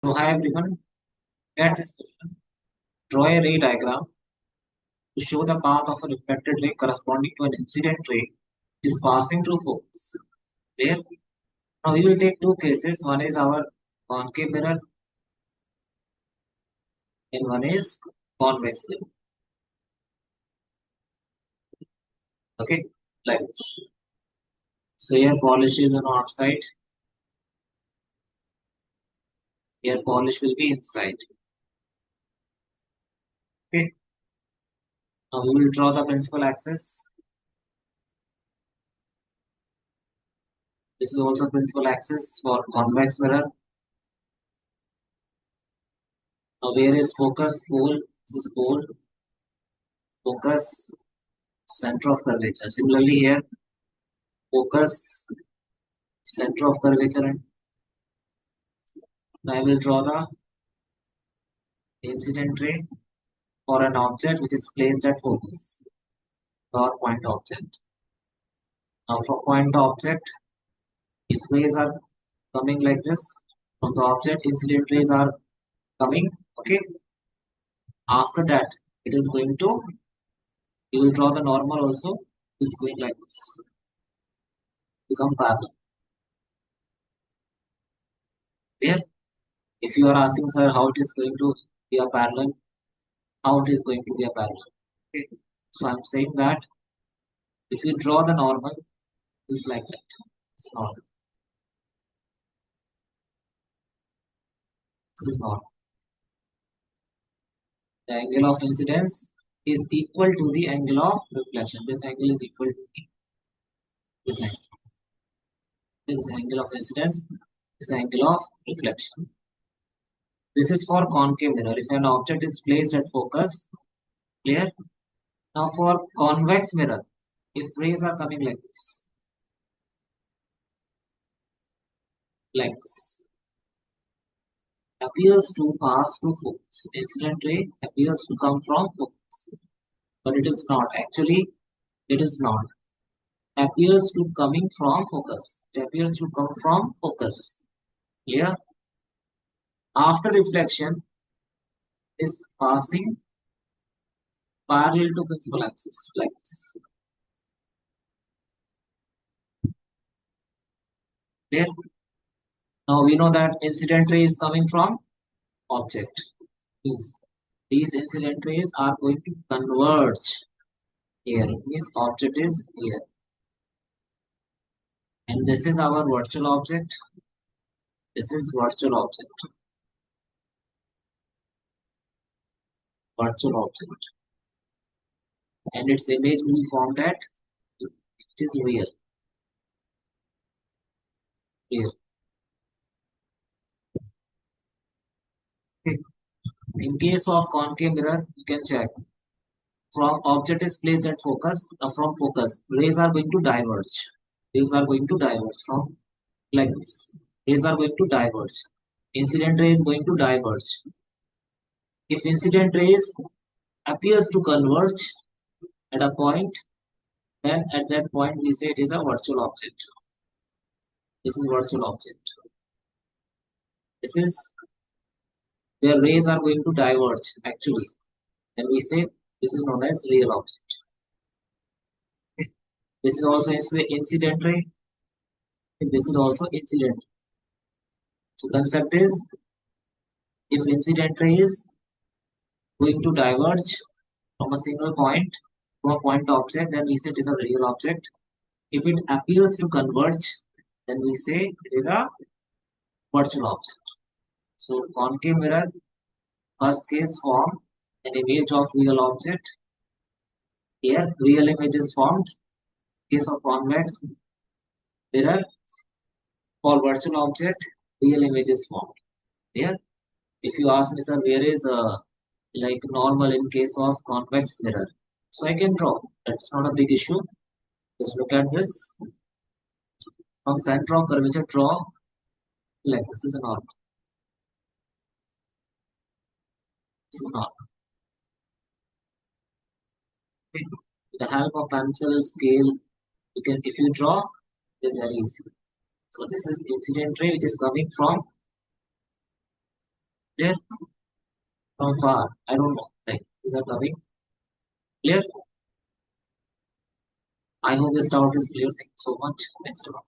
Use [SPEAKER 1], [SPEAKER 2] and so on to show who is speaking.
[SPEAKER 1] So hi everyone, get this question. Draw a ray diagram to show the path of a reflected ray corresponding to an incident ray which is passing through focus. There. Now we will take two cases. One is our concave mirror and one is convex mirror. Okay, like this. So here polish is on outside. Here polish will be inside. Okay. Now we will draw the principal axis. This is also principal axis for convex mirror. Now where is focus pole? This is pole. Focus, center of curvature. Similarly here, focus, center of curvature, and I will draw the incident ray for an object which is placed at focus or point object. Now for point object, if rays are coming like this from the object, incident rays are coming. Okay. After that, it is going to, you will draw the normal also. It's going like this, become parallel. Here, if you are asking, sir, how it is going to be a parallel, how it is going to be a parallel. Okay. So I'm saying that if you draw the normal, it's like that. It's normal. This is normal. The angle of incidence is equal to the angle of reflection. This angle is equal to this angle. This angle of incidence is angle of reflection. This is for concave mirror. If an object is placed at focus, clear? Now for convex mirror, if rays are coming like this, appears to pass through focus. Incident ray appears to come from focus, but it is not. Actually, it is not. Appears to coming from focus. It appears to come from focus. Clear? After reflection is passing parallel to principal axis like this. Clear? Now we know that incident ray is coming from object. These incident rays are going to converge here. Means object is here. And this is our virtual object. This is virtual object. Virtual object. And its image will be formed at it is real. Real. Okay. In case of concave mirror, you can check. From object is placed at focus, from focus, rays are going to diverge. Rays are going to diverge from like this. Rays are going to diverge. Incident ray is going to diverge. If incident rays appears to converge at a point, then at that point we say it is a virtual object. This is virtual object. This is where rays are going to diverge actually. Then we say this is known as real object. Okay. This is also incident ray. This is also incident. So concept is, if incident ray is going to diverge from a single point to a point object, then we say it is a real object. If it appears to converge, then we say it is a virtual object. So concave mirror, first case, form an image of real object. Here real image is formed. Case of convex mirror, for virtual object, real image is formed. Here, if you ask me, sir, where is like normal in case of convex mirror? So I can draw. That's not a big issue. Just look at this. From center of curvature, draw like this is a normal. This is normal. Okay. With the help of pencil, scale, you can, if you draw, it is very easy. So this is incident ray which is coming from Clear? From far. I don't know. Like, is that coming? Clear? I hope this doubt is clear. Thank you so much. Thanks a lot.